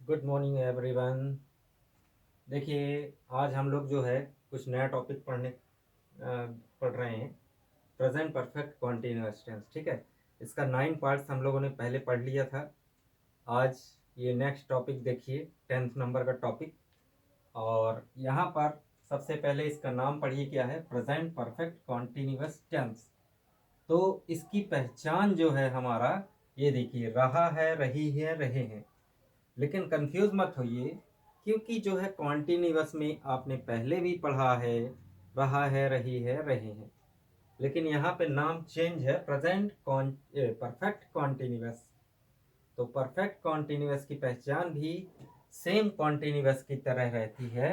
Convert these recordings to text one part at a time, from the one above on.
Good morning everyone. देखिए, आज हम लोग जो है कुछ नया टॉपिक पढ़ रहे हैं। Present perfect continuous tense. ठीक है, इसका 9 पार्ट्स हम लोगों ने पहले पढ़ लिया था। आज ये नेक्स्ट टॉपिक देखिए, 10th नंबर का टॉपिक। और यहाँ पर सबसे पहले इसका नाम पढ़िए, क्या है? Present perfect continuous tense. तो इसकी पहचान जो है हमारा, ये देखिए, रहा है, रही है, रहे हैं। लेकिन कंफ्यूज मत होइए, क्योंकि जो है कॉन्टिन्यूअस में आपने पहले भी पढ़ा है, रहा है, रही है, रहे हैं। लेकिन यहाँ पे नाम चेंज है, प्रेजेंट परफेक्ट कॉन्टिन्यूअस। तो परफेक्ट कॉन्टिन्यूअस की पहचान भी सेम कॉन्टिन्यूअस की तरह रहती है।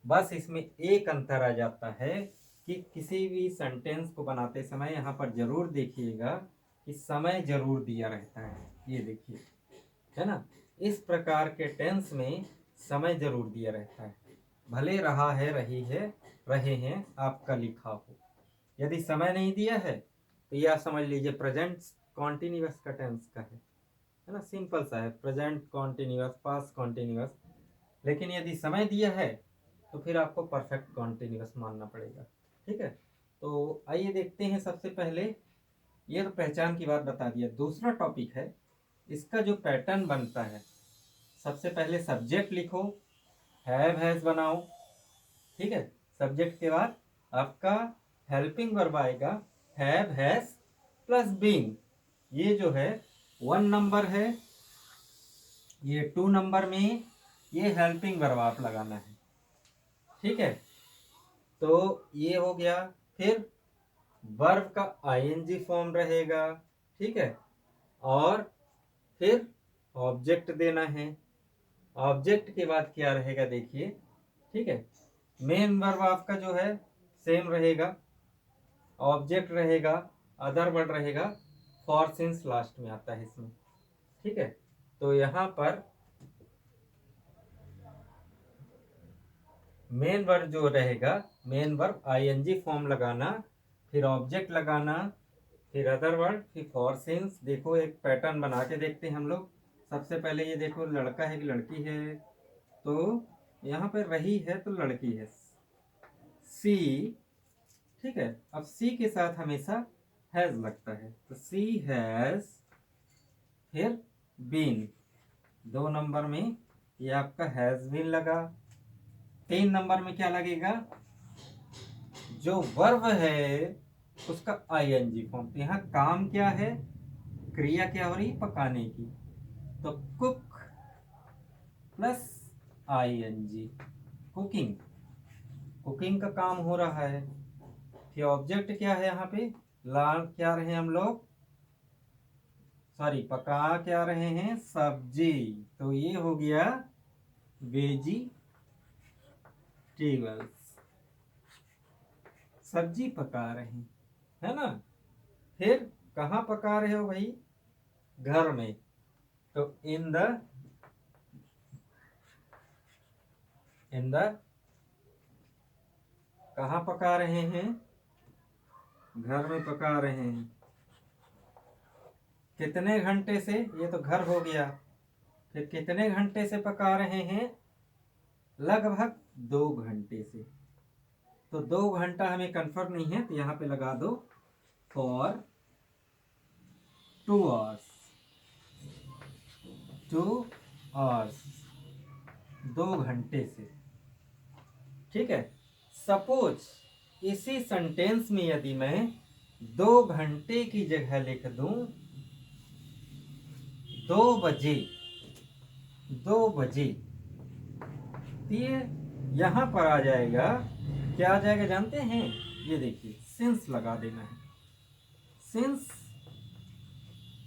बस इसमें एक अंतर आ जाता है कि किसी भी सेंटेंस को बनाते समय यहाँ पर जरूर देखिएगा कि समय जरूर दिया रहता है। ये देखिए, है ना? इस प्रकार के टेंस में समय जरूर दिया रहता है, भले रहा है, रही है, रहे हैं आपका लिखा हो। यदि समय नहीं दिया है तो यह समझ लीजिए प्रेजेंट कॉन्टिन्यूअस का टेंस का है ना? सिंपल सा है, प्रेजेंट कॉन्टिन्यूअस, पास्ट कॉन्टिन्यूअस। लेकिन यदि समय दिया है तो फिर आपको परफेक्ट कॉन्टिन्यूअस मानना पड़ेगा। ठीक है, तो आइए देखते हैं। सबसे पहले ये तो पहचान की बात बता दिया। दूसरा टॉपिक है, इसका जो पैटर्न बनता है। सबसे पहले सब्जेक्ट लिखो, हैव हैज बनाओ। ठीक है, सब्जेक्ट के बाद आपका हेल्पिंग वर्ब आएगा, हैव हैज प्लस बीइंग। ये जो है 1 नंबर है, ये 2 नंबर में ये हेल्पिंग वर्ब आप लगाना है। ठीक है, तो ये हो गया। फिर वर्ब का आईएनजी फॉर्म रहेगा। ठीक है, और फिर ऑब्जेक्ट देना है। ऑब्जेक्ट के बाद क्या रहेगा देखिए। ठीक है, मेन वर्ब आपका जो है सेम रहेगा, ऑब्जेक्ट रहेगा, अदर वर्ड रहेगा, फॉर सिंस लास्ट में आता है इसमें। ठीक है, तो यहाँ पर मेन वर्ब जो रहेगा, मेन वर्ब आईएनजी फॉर्म लगाना, फिर ऑब्जेक्ट लगाना, फिर अदर वर्ड, फिर फॉर सिंस। देखो, एक पैटर्न बना के देखते हैं हम लोग। सबसे पहले ये देखो, लड़का है कि लड़की है? तो यहाँ पे रही है तो लड़की है, सी। ठीक है, अब सी के साथ हमेशा हैज लगता है, तो सी हैज, फिर बीन। 2 नंबर में ये आपका हैज बीन लगा। 3 नंबर में क्या लगेगा? जो वर्ब है उसका आईएनजी फॉर्म। तो यहाँ काम क्या है, क्रिया क्या हो रही है? पकाने की। तो cook plus ING, cooking. Cooking का काम हो रहा है। फिर ऑब्जेक्ट क्या है यहाँ पे? क्या रहे हम लोग? सॉरी, पका क्या रहे हैं? सब्जी। तो ये हो गया वेजिटेबल्स, सब्जी पका रहे हैं, है ना? फिर कहाँ पका रहे हो भाई? घर में। तो इन द कहाँ पका रहे हैं? घर में पका रहे हैं। कितने घंटे से? ये तो घर हो गया। फिर कितने घंटे से पका रहे हैं? लगभग 2 घंटे से। तो 2 घंटा हमें कंफर्म नहीं है, तो यहाँ पे लगा दो फॉर 2 आवर्स। 2 आवर्स, 2 घंटे से। ठीक है, सपोज इसी सेंटेंस में यदि मैं 2 घंटे की जगह लिख दूं 2 बजे, 2 बजे, तो ये यहां पर आ जाएगा। क्या आ जाएगा जानते हैं? ये देखिए, सिंस लगा देना है। सिंस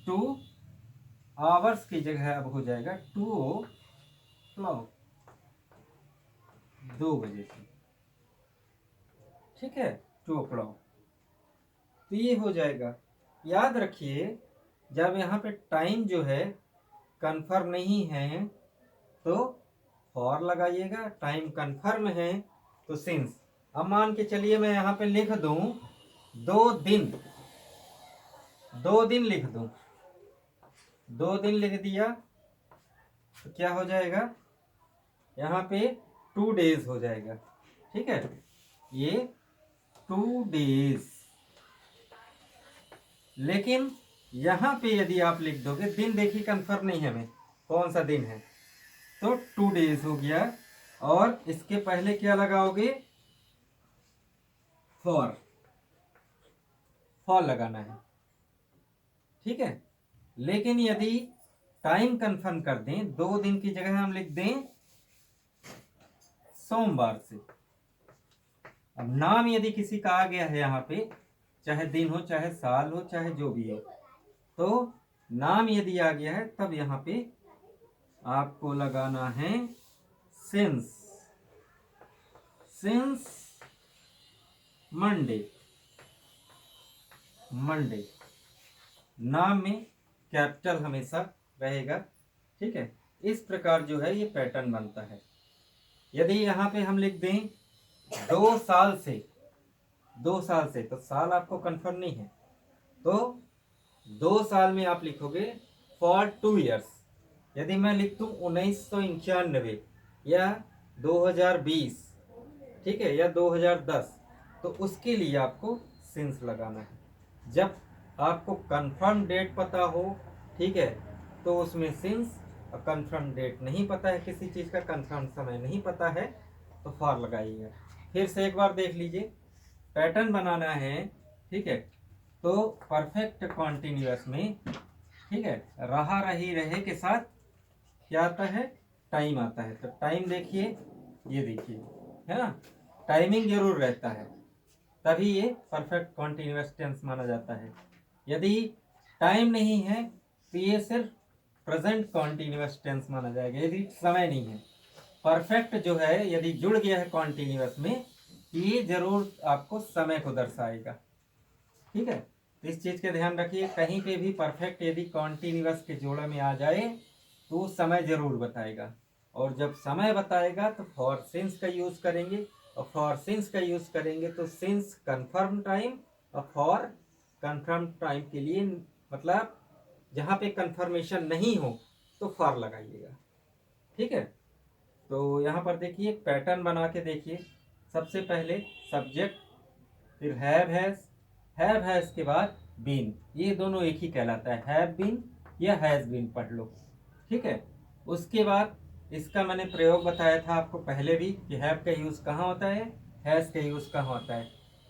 2 आवर्स की जगह अब हो जाएगा 2 o'clock, 2 बजे से। ठीक है, 2 o'clock। तो ये हो जाएगा। याद रखिए, जब यहाँ पे टाइम जो है कंफर्म नहीं है तो फॉर लगाइएगा, टाइम कंफर्म है तो सिंस। अब मान के चलिए मैं यहाँ पे लिख दूं 2 दिन, 2 दिन लिख दूं, 2 दिन लिख दिया। तो क्या हो जाएगा, यहाँ पे 2 days हो जाएगा। ठीक है, ये 2 days। लेकिन यहाँ पे यदि आप लिख दोगे, दिन देखिए कंफर्म नहीं है हमें कौन सा दिन है, तो 2 days हो गया। और इसके पहले क्या लगाओगे, फॉर लगाना है। ठीक है, लेकिन यदि टाइम कंफर्म कर दें, 2 दिन की जगह हम लिख दें सोमवार से। अब नाम यदि किसी का आ गया है यहाँ पे, चाहे दिन हो, चाहे साल हो, चाहे जो भी हो, तो नाम यदि आ गया है तब यहाँ पे आपको लगाना है सिंस मंडे। नाम में कैपिटल हमेशा रहेगा। ठीक है, इस प्रकार जो है ये पैटर्न बनता है। यदि यहाँ पे हम लिख दें 2 साल से, तो साल आपको कंफर्म नहीं है, तो 2 साल में आप लिखोगे फॉर 2 years। यदि मैं लिख दूं 1991 या 2020, ठीक है, या 2010, तो उसके लिए आपको सिंस लगाना है। जब आपको कंफर्म डेट पता हो, ठीक है, तो उसमें सिंस, और कंफर्म डेट नहीं पता है, किसी चीज़ का कंफर्म समय नहीं पता है, तो फॉर लगाइएगा। फिर से एक बार देख लीजिए, पैटर्न बनाना है। ठीक है, तो परफेक्ट कॉन्टिन्यूअस में, ठीक है, रहा रही रहे के साथ क्या आता है, टाइम आता है। तो टाइम देखिए, ये देखिए, है ना, टाइमिंग जरूर रहता है, तभी ये परफेक्ट कॉन्टिन्यूअस टेंस माना जाता है। यदि टाइम नहीं है तो ये सिर्फ प्रेजेंट कॉन्टिन्यूअस टेंस माना जाएगा, यदि समय नहीं है। परफेक्ट जो है यदि जुड़ गया है कॉन्टिन्यूअस में, ये जरूर आपको समय को दर्शाएगा। ठीक है, तो इस चीज का ध्यान रखिए, कहीं पे भी परफेक्ट यदि कॉन्टिन्यूअस के जोड़े में आ जाए तो समय जरूर बताएगा। और जब समय बताएगा तो फॉर सिंस का यूज करेंगे, और फॉर सिंस का यूज करेंगे तो सिंस कंफर्म टाइम, और फॉर कंफर्म टाइम के लिए, मतलब जहाँ पे कंफर्मेशन नहीं हो तो फॉर लगाइएगा। ठीक है, तो यहाँ पर देखिए पैटर्न बना के देखिए। सबसे पहले सब्जेक्ट, फिर हैव हैज के बाद बीन, ये दोनों एक ही कहलाता है, हैव बीन या हैज बीन पढ़ लो। ठीक है, उसके बाद इसका मैंने प्रयोग बताया था आपको पहले भी कि हैव का यूज कहाँ होता है, हैज का यूज कहाँ होता है।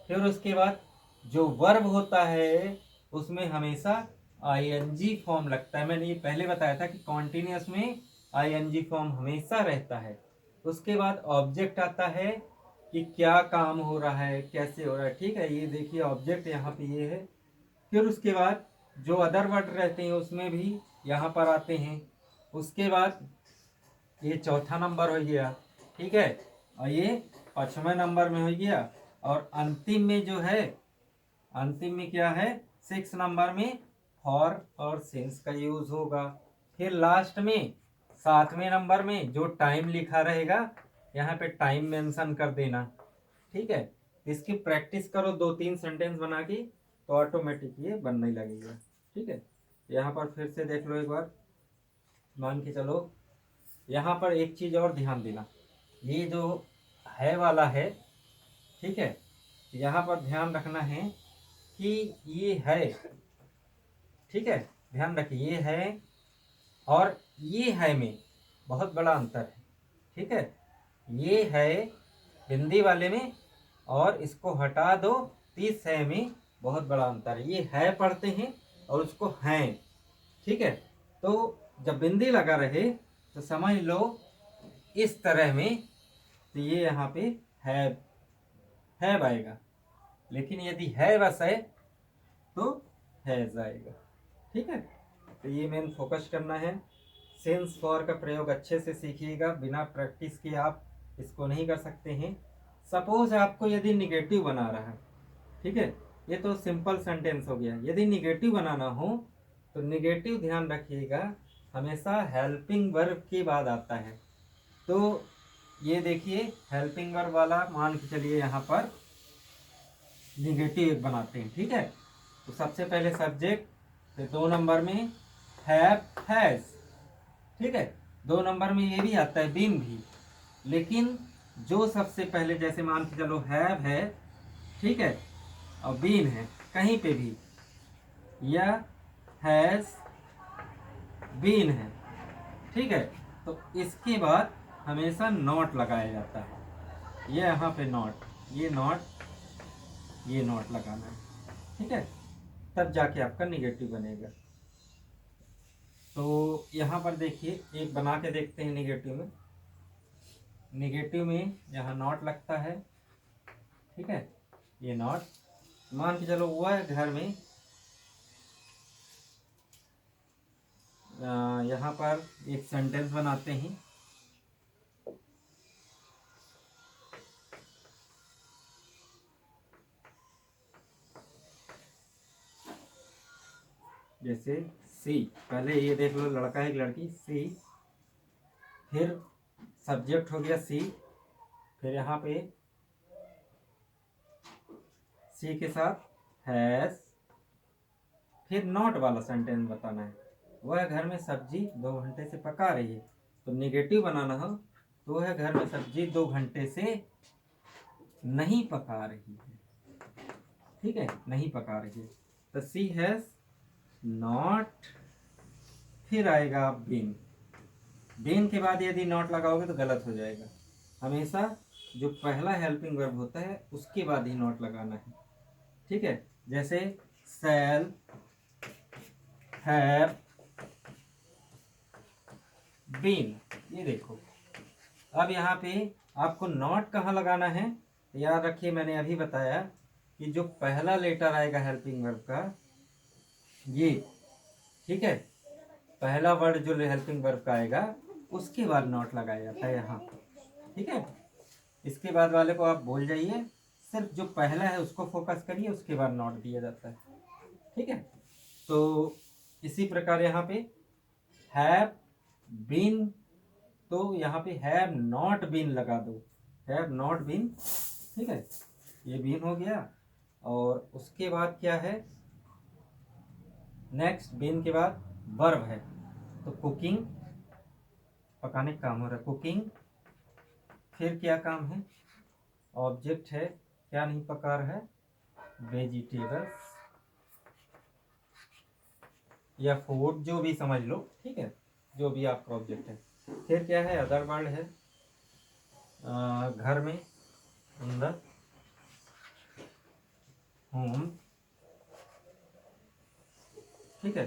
फिर उसके बाद जो वर्ब होता है उसमें हमेशा आईएनजी फॉर्म लगता है। मैंने ये पहले बताया था कि कॉन्टिन्यूअस में आईएनजी फॉर्म हमेशा रहता है। उसके बाद ऑब्जेक्ट आता है कि क्या काम हो रहा है, कैसे हो रहा है। ठीक है, ये देखिए ऑब्जेक्ट यहाँ पे ये है। फिर उसके बाद जो अदर वर्ड रहते हैं उसमें भी यहाँ पर आते हैं। उसके बाद ये चौथा नंबर हो गया, ठीक है, और ये 5वें नंबर में हो गया। और अंतिम में जो है, अंतिम में क्या है, 6 नंबर में फॉर और सिंस का यूज होगा। फिर लास्ट में 7वें नंबर में जो टाइम लिखा रहेगा, यहाँ पे टाइम मेंशन कर देना। ठीक है, इसकी प्रैक्टिस करो 2-3 सेंटेंस बना के, तो ऑटोमेटिक ये बनने लगेगा। ठीक है, यहाँ पर फिर से देख लो एक बार, मान के चलो। यहाँ पर एक चीज और ध्यान देना, ये जो है वाला है, ठीक है, यहाँ पर ध्यान रखना है कि ये है, ठीक है, ध्यान रखिए, ये है और ये है में बहुत बड़ा अंतर है। ठीक है, ये है हिंदी वाले में, और इसको हटा दो तो इस है में बहुत बड़ा अंतर है। ये है पढ़ते हैं और उसको हैं। ठीक है, तो जब बिंदी लगा रहे तो समझ लो इस तरह में, तो ये यहाँ पे है आएगा। लेकिन यदि है बस है तो हैज आएगा। ठीक है, तो ये मेन फोकस करना है। सिंस फॉर का प्रयोग अच्छे से सीखिएगा, बिना प्रैक्टिस के आप इसको नहीं कर सकते हैं। सपोज आपको यदि निगेटिव बना रहा है, ठीक है, ये तो सिंपल सेंटेंस हो गया। यदि निगेटिव बनाना हो तो निगेटिव ध्यान रखिएगा हमेशा हेल्पिंग वर्ब के बाद आता है। तो ये देखिए हेल्पिंग वर्ब वाला मान के चलिए यहाँ पर निगेटिव एक बनाते हैं। ठीक है, तो सबसे पहले सब्जेक्ट, फिर 2 नंबर में हैव हैज। ठीक है, 2 नंबर में ये भी आता है बीन भी, लेकिन जो सबसे पहले जैसे मान के चलो हैव है, ठीक है, और बीन है कहीं पे भी, या हैज बीन है, ठीक है, तो इसके बाद हमेशा नॉट लगाया जाता है। ये यहाँ पे नॉट, ये नॉट, ये नॉट लगाना है, ठीक है, तब जाके आपका निगेटिव बनेगा। तो यहाँ पर देखिए एक बना के देखते हैं निगेटिव में। निगेटिव में यहाँ नॉट लगता है, ठीक है, ये नॉट मान के चलो वह घर में, यहाँ पर एक सेंटेंस बनाते हैं। जैसे सी, पहले ये देख लो लड़का है कि लड़की, सी, फिर सब्जेक्ट हो गया सी, फिर यहाँ पे सी के साथ हैज, फिर नॉट वाला सेंटेंस बताना है। वह घर में सब्जी 2 घंटे से पका रही है, तो निगेटिव बनाना हो तो वह घर में सब्जी 2 घंटे से नहीं पका रही है, ठीक है, नहीं पका रही है, तो सी हैज नॉट, फिर आएगा बीन। बीन के बाद यदि नॉट लगाओगे तो गलत हो जाएगा। हमेशा जो पहला हेल्पिंग वर्ब होता है उसके बाद ही नॉट लगाना है, ठीक है, जैसे सेल, हैव, बीन, ये देखो। अब यहाँ पे आपको नॉट कहाँ लगाना है, याद रखिए मैंने अभी बताया कि जो पहला लेटर आएगा हेल्पिंग वर्ब का, ये, ठीक है, पहला वर्ड जो हेल्पिंग वर्ब का आएगा उसके बाद नॉट लगाया जाता है यहाँ, ठीक है। इसके बाद वाले को आप भूल जाइए, सिर्फ जो पहला है उसको फोकस करिए, उसके बाद नॉट दिया जाता है, ठीक है। तो इसी प्रकार यहाँ पे हैव बीन, तो यहाँ पे हैव नॉट बीन लगा दो, हैव नॉट बीन, ठीक है, ये बीन हो गया। और उसके बाद क्या है, नेक्स्ट बीन के बाद वर्ब है, तो कुकिंग, पकाने का काम हो रहा है, कुकिंग, फिर क्या काम है, ऑब्जेक्ट है, क्या नहीं पका रहा है, वेजिटेबल्स या फूड, जो भी समझ लो, ठीक है, जो भी आपका ऑब्जेक्ट है। फिर क्या है, अदर वर्ड है, घर में, इन द होम, ठीक है,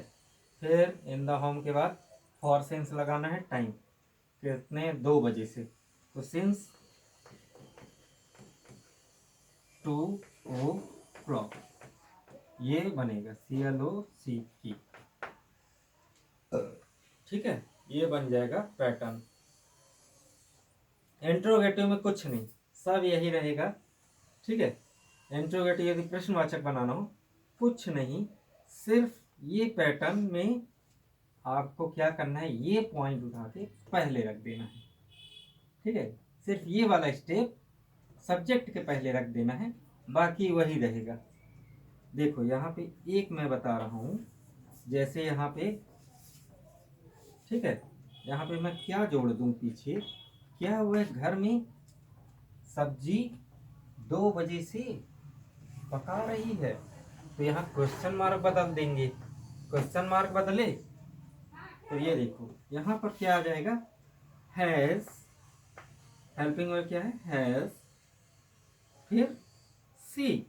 फिर इन द होम के बाद फॉर सिंस लगाना है टाइम, कितने, 2 बजे से, तो सिंस 2 o'clock, ये बनेगा CLOCK, ठीक है, ये बन जाएगा पैटर्न। इंट्रोगेटिव में कुछ नहीं, सब यही रहेगा, ठीक है। इंट्रोगेटिव यदि प्रश्नवाचक बनाना हो, कुछ नहीं, सिर्फ ये पैटर्न में आपको क्या करना है, ये पॉइंट उठा के पहले रख देना है, ठीक है, सिर्फ ये वाला स्टेप सब्जेक्ट के पहले रख देना है, बाकी वही रहेगा। देखो यहाँ पे एक मैं बता रहा हूँ, जैसे यहाँ पे, ठीक है, यहाँ पे मैं क्या जोड़ दूं पीछे, क्या वह घर में सब्जी 2 बजे से पका रही है, तो यहाँ क्वेश्चन मार्क बदल देंगे, क्वेश्चन मार्क बदले तो ये देखो यहाँ पर क्या आ जाएगा, हैज, हेल्पिंग वर्ब क्या है, हैज, फिर सी,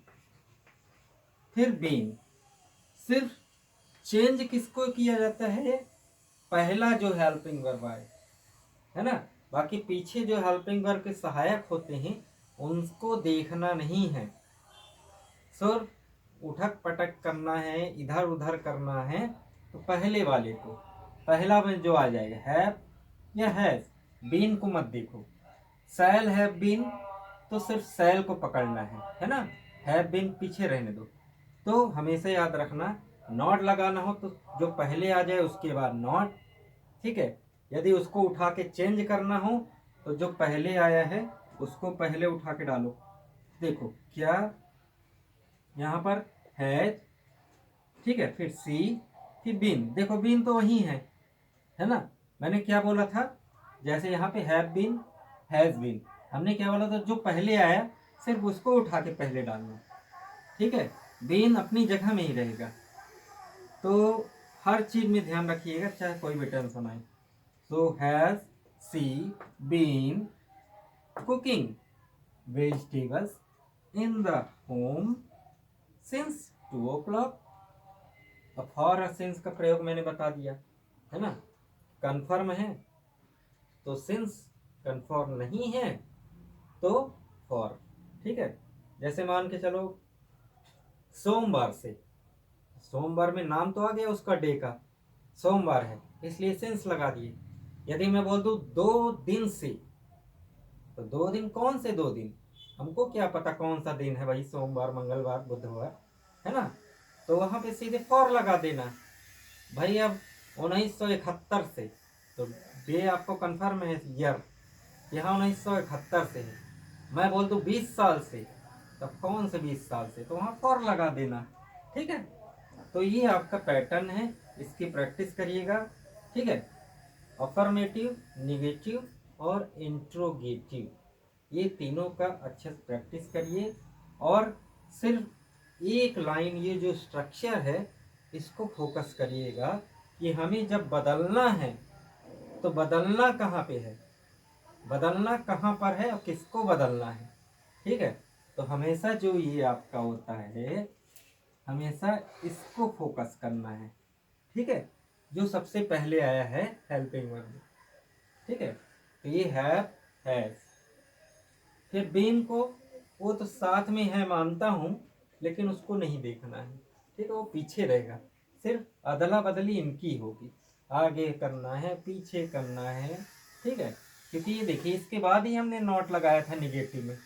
फिर बीन। सिर्फ चेंज किसको किया जाता है, पहला जो हेल्पिंग वर्ब आए, है ना, बाकी पीछे जो हेल्पिंग वर्ब के सहायक होते हैं उनको देखना नहीं है, सिर्फ उठक पटक करना है, इधर उधर करना है, तो पहले वाले को, पहला में जो आ जाएगा हैव या हैज, बीन को मत देखो, सैल हैव बीन, तो सिर्फ सैल को पकड़ना है ना, हैव बीन पीछे रहने दो। तो हमेशा याद रखना, नॉट लगाना हो तो जो पहले आ जाए उसके बाद नॉट, ठीक है, यदि उसको उठा के चेंज करना हो तो जो पहले आया है उसको पहले उठा के डालो। देखो क्या, यहाँ पर हैज, ठीक है, फिर सी, फिर बीन, देखो बीन तो वही है ना, मैंने क्या बोला था, जैसे यहाँ पे हैव बीन, हैज़ बीन, हमने क्या बोला था, जो पहले आया सिर्फ उसको उठा के पहले डालना, ठीक है। बीन अपनी जगह में ही रहेगा। तो हर चीज में ध्यान रखिएगा, चाहे कोई भी टेंशन आए। So has she been cooking vegetables in the home since 2 o'clock। अब फॉर और सिंस का प्रयोग मैंने बता दिया है ना। कन्फर्म है तो सिंस, कन्फर्म नहीं है तो फॉर, ठीक है। जैसे मान के चलो सोमवार से, सोमवार में नाम तो आ गया उसका डे का, सोमवार है इसलिए सिंस लगा दिए। यदि मैं बोल दूं 2 दिन से, तो 2 दिन कौन से 2 दिन, हमको क्या पता कौन सा दिन है भाई, सोमवार, मंगलवार, बुधवार, है ना। तो वहां पे सीधे फॉर लगा देना भाई। अब 1971 से, तो डे आपको कंफर्म है ईयर, यहाँ 1971 से है। मैं बोल दूं 20 साल से, तब कौन से 20 साल से, तो वहाँ फॉर लगा देना, ठीक है। तो ये आपका पैटर्न है, इसकी प्रैक्टिस करिएगा, ठीक है। अफर्मेटिव, निगेटिव और इंट्रोगेटिव, ये तीनों का अच्छे से प्रैक्टिस करिए। और सिर्फ एक लाइन, ये जो स्ट्रक्चर है इसको फोकस करिएगा कि हमें जब बदलना है तो बदलना कहाँ पे है, बदलना कहाँ पर है और किसको बदलना है, ठीक है। तो हमेशा जो ये आपका होता है, हमेशा इसको फोकस करना है, ठीक है। जो सबसे पहले आया है हेल्पिंग वर्ब, ठीक है। तो ये हैव, हैज। फिर बीन को, वो तो साथ में है मानता हूँ, लेकिन उसको नहीं देखना है, ठीक है, वो पीछे रहेगा। सिर्फ अदला बदली इनकी होगी, आगे करना है पीछे करना है, ठीक है। क्योंकि ये देखिए इसके बाद ही हमने नॉट लगाया था निगेटिव में,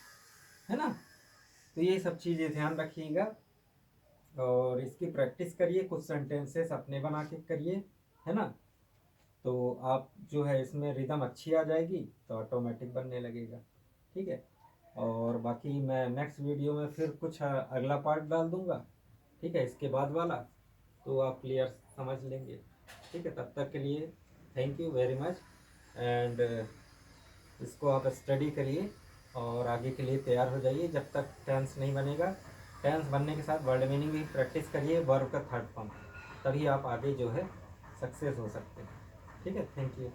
है ना। तो ये सब चीज़ें ध्यान रखिएगा और इसकी प्रैक्टिस करिए, कुछ सेंटेंसेस अपने बना के करिए, है ना। तो आप जो है इसमें रिदम अच्छी आ जाएगी तो ऑटोमेटिक बनने लगेगा, ठीक है। और बाकी मैं नेक्स्ट वीडियो में फिर कुछ अगला पार्ट डाल दूंगा, ठीक है, इसके बाद वाला, तो आप क्लियर समझ लेंगे, ठीक है। तब तक के लिए thank you very much. And इसको आप स्टडी करिए और आगे के लिए तैयार हो जाइए। जब तक टेंस नहीं बनेगा, टेंस बनने के साथ वर्ड मीनिंग भी प्रैक्टिस करिए, वर्ब का थर्ड फॉर्म, तभी आप आगे जो है सक्सेस हो सकते हैं, ठीक है। Thank you.